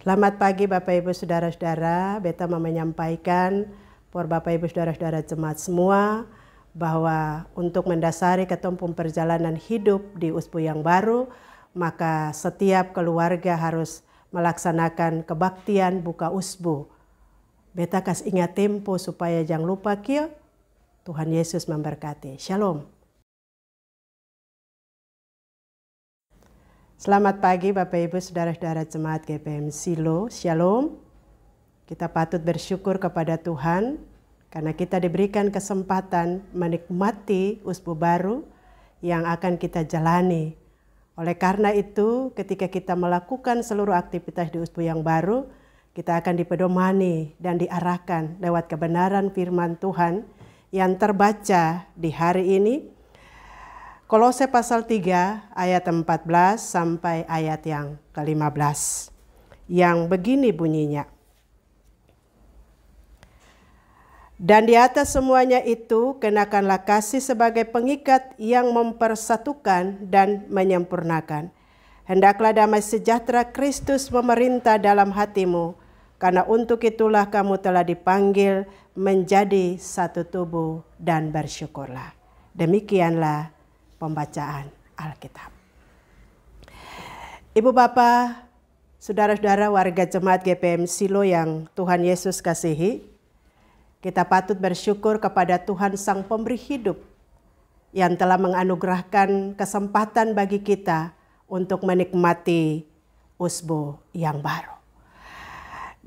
Selamat pagi Bapak Ibu Saudara-saudara. Beta mau menyampaikan por Bapak Ibu Saudara-saudara jemaat semua bahwa untuk mendasari ketumpung perjalanan hidup di usbu yang baru, maka setiap keluarga harus melaksanakan kebaktian buka usbu. Beta kas ingat tempo supaya jangan lupa kia. Tuhan Yesus memberkati. Shalom. Selamat pagi Bapak Ibu Saudara-saudara jemaat GPM Silo. Shalom. Kita patut bersyukur kepada Tuhan karena kita diberikan kesempatan menikmati usbu baru yang akan kita jalani. Oleh karena itu, ketika kita melakukan seluruh aktivitas di usbu yang baru, kita akan dipedomani dan diarahkan lewat kebenaran firman Tuhan yang terbaca di hari ini. Kolose pasal 3 ayat 14 sampai ayat yang ke-15. Yang begini bunyinya. Dan di atas semuanya itu kenakanlah kasih sebagai pengikat yang mempersatukan dan menyempurnakan. Hendaklah damai sejahtera Kristus memerintah dalam hatimu, karena untuk itulah kamu telah dipanggil menjadi satu tubuh dan bersyukurlah. Demikianlah pembacaan Alkitab. Ibu Bapak, saudara-saudara warga jemaat GPM Silo yang Tuhan Yesus kasihi, kita patut bersyukur kepada Tuhan Sang Pemberi Hidup yang telah menganugerahkan kesempatan bagi kita untuk menikmati usbu yang baru.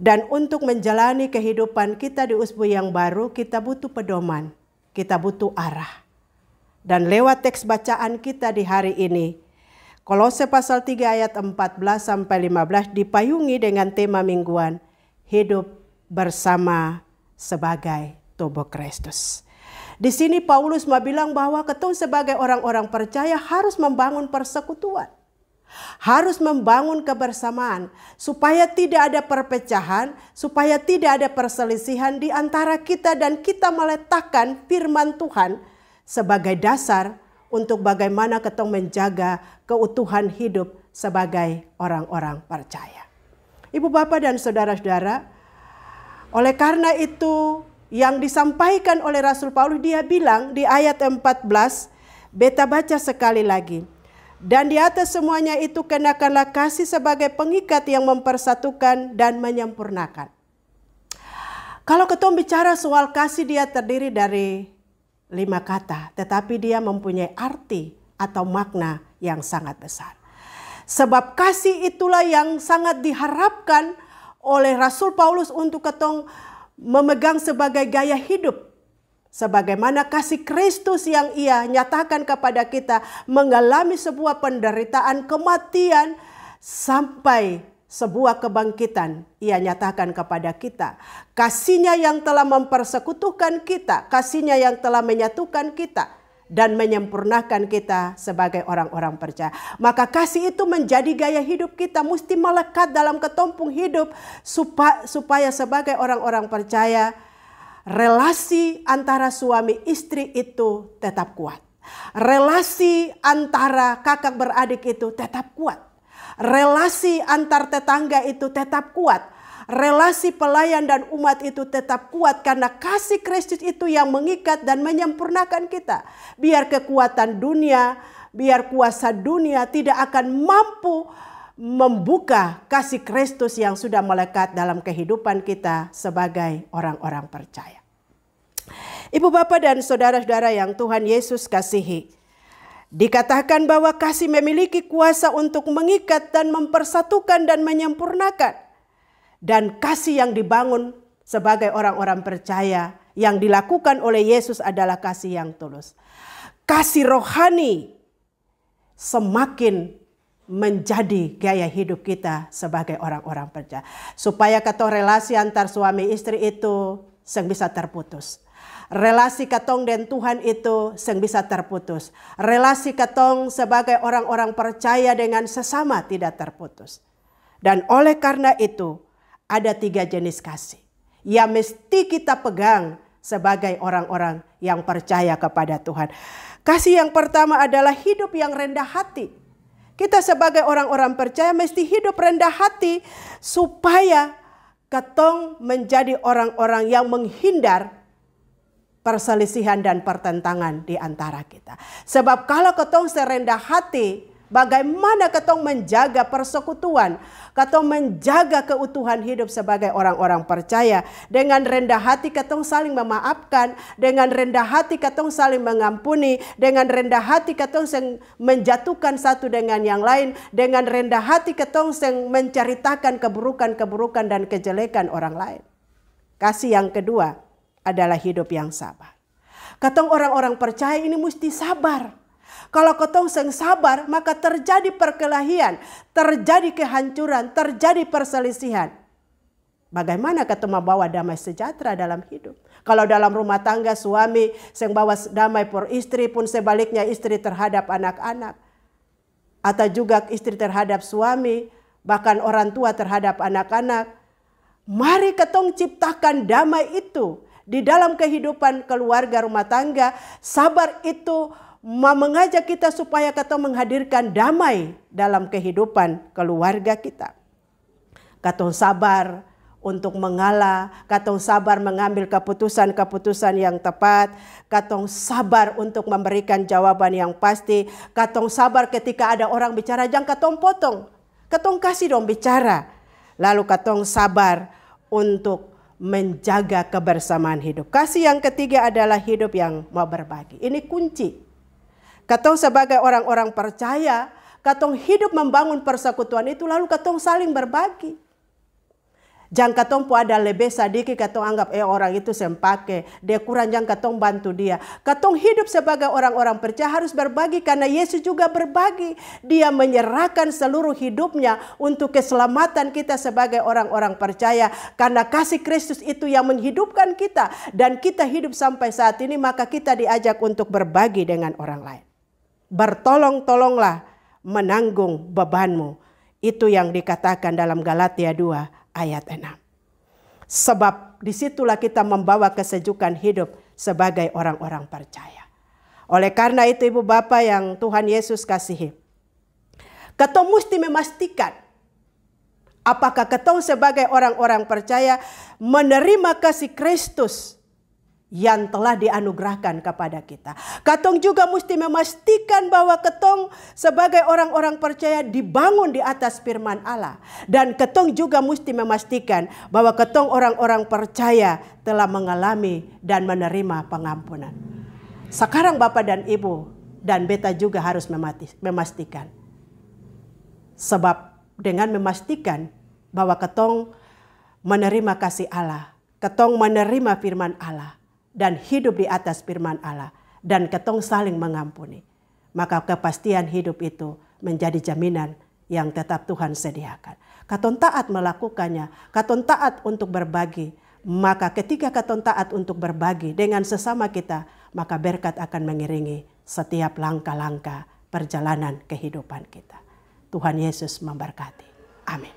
Dan untuk menjalani kehidupan kita di usbu yang baru, kita butuh pedoman, kita butuh arah. Dan lewat teks bacaan kita di hari ini, Kolose pasal 3 ayat 14 sampai 15 dipayungi dengan tema mingguan, hidup bersama sebagai tubuh Kristus. Di sini Paulus mau bilang bahwa ketemu sebagai orang-orang percaya harus membangun persekutuan. Harus membangun kebersamaan supaya tidak ada perpecahan, supaya tidak ada perselisihan di antara kita dan kita meletakkan firman Tuhan sebagai dasar untuk bagaimana kita menjaga keutuhan hidup sebagai orang-orang percaya. Ibu Bapak dan saudara-saudara, oleh karena itu yang disampaikan oleh Rasul Paulus, dia bilang di ayat 14, beta baca sekali lagi. Dan di atas semuanya itu kenakanlah kasih sebagai pengikat yang mempersatukan dan menyempurnakan. Kalau kita bicara soal kasih, dia terdiri dari 5 kata, tetapi dia mempunyai arti atau makna yang sangat besar. Sebab kasih itulah yang sangat diharapkan oleh Rasul Paulus untuk ketong memegang sebagai gaya hidup. Sebagaimana kasih Kristus yang ia nyatakan kepada kita mengalami sebuah penderitaan kematian sampai sebuah kebangkitan ia nyatakan kepada kita. Kasihnya yang telah mempersekutukan kita, kasihnya yang telah menyatukan kita dan menyempurnakan kita sebagai orang-orang percaya. Maka kasih itu menjadi gaya hidup kita, mesti melekat dalam ketumpung hidup supaya sebagai orang-orang percaya relasi antara suami istri itu tetap kuat. Relasi antara kakak beradik itu tetap kuat. Relasi antar tetangga itu tetap kuat. Relasi pelayan dan umat itu tetap kuat karena kasih Kristus itu yang mengikat dan menyempurnakan kita. Biar kekuatan dunia, biar kuasa dunia tidak akan mampu membuka kasih Kristus yang sudah melekat dalam kehidupan kita sebagai orang-orang percaya. Ibu Bapak dan saudara-saudara yang Tuhan Yesus kasihi, dikatakan bahwa kasih memiliki kuasa untuk mengikat dan mempersatukan dan menyempurnakan. Dan kasih yang dibangun sebagai orang-orang percaya yang dilakukan oleh Yesus adalah kasih yang tulus. Kasih rohani semakin menjadi gaya hidup kita sebagai orang-orang percaya. Supaya kata relasi antar suami istri itu bisa terputus. Relasi katong dan Tuhan itu bisa terputus. Relasi katong sebagai orang-orang percaya dengan sesama tidak terputus. Dan oleh karena itu ada 3 jenis kasih yang mesti kita pegang sebagai orang-orang yang percaya kepada Tuhan. Kasih yang pertama adalah hidup yang rendah hati. Kita sebagai orang-orang percaya mesti hidup rendah hati supaya ketong menjadi orang-orang yang menghindar perselisihan dan pertentangan di antara kita. Sebab kalau ketong serendah hati, bagaimana ketong menjaga persekutuan, ketong menjaga keutuhan hidup sebagai orang-orang percaya. Dengan rendah hati ketong saling memaafkan, dengan rendah hati ketong saling mengampuni, dengan rendah hati ketong menjatuhkan satu dengan yang lain, dengan rendah hati ketong menceritakan keburukan-keburukan dan kejelekan orang lain. Kasih yang kedua adalah hidup yang sabar. Ketong orang-orang percaya ini mesti sabar. Kalau ketong sabar, maka terjadi perkelahian, terjadi kehancuran, terjadi perselisihan. Bagaimana ketong membawa damai sejahtera dalam hidup? Kalau dalam rumah tangga suami bawa damai per istri, pun sebaliknya istri terhadap anak-anak. Atau juga istri terhadap suami, bahkan orang tua terhadap anak-anak. Mari ketong ciptakan damai itu di dalam kehidupan keluarga rumah tangga. Sabar itu mengajak kita supaya ketong menghadirkan damai dalam kehidupan keluarga kita. Ketong sabar untuk mengalah, ketong sabar mengambil keputusan-keputusan yang tepat, ketong sabar untuk memberikan jawaban yang pasti, ketong sabar ketika ada orang bicara, jangan ketong potong, ketong kasih dong bicara. Lalu ketong sabar untuk menjaga kebersamaan hidup. Kasih yang ketiga adalah hidup yang mau berbagi. Ini kunci. Ketong sebagai orang-orang percaya, ketong hidup membangun persekutuan itu, lalu ketong saling berbagi. Jangan ketong pu ada lebih sedikit, ketong anggap orang itu sempake, dia kurang, jangan ketong bantu dia. Ketong hidup sebagai orang-orang percaya harus berbagi karena Yesus juga berbagi. Dia menyerahkan seluruh hidupnya untuk keselamatan kita sebagai orang-orang percaya. Karena kasih Kristus itu yang menghidupkan kita dan kita hidup sampai saat ini, maka kita diajak untuk berbagi dengan orang lain. Bertolong-tolonglah menanggung bebanmu. Itu yang dikatakan dalam Galatia 2 ayat 6. Sebab disitulah kita membawa kesejukan hidup sebagai orang-orang percaya. Oleh karena itu ibu bapak yang Tuhan Yesus kasihi, ketong mesti memastikan apakah ketong sebagai orang-orang percaya menerima kasih Kristus yang telah dianugerahkan kepada kita. Ketong juga mesti memastikan bahwa ketong sebagai orang-orang percaya dibangun di atas firman Allah. Dan ketong juga mesti memastikan bahwa ketong orang-orang percaya telah mengalami dan menerima pengampunan. Sekarang Bapak dan Ibu dan beta juga harus memastikan. Sebab dengan memastikan bahwa ketong menerima kasih Allah, ketong menerima firman Allah, dan hidup di atas firman Allah, dan ketong saling mengampuni, maka kepastian hidup itu menjadi jaminan yang tetap Tuhan sediakan. Ketong taat melakukannya, ketong taat untuk berbagi, maka ketika ketong taat untuk berbagi dengan sesama kita, maka berkat akan mengiringi setiap langkah-langkah perjalanan kehidupan kita. Tuhan Yesus memberkati. Amin.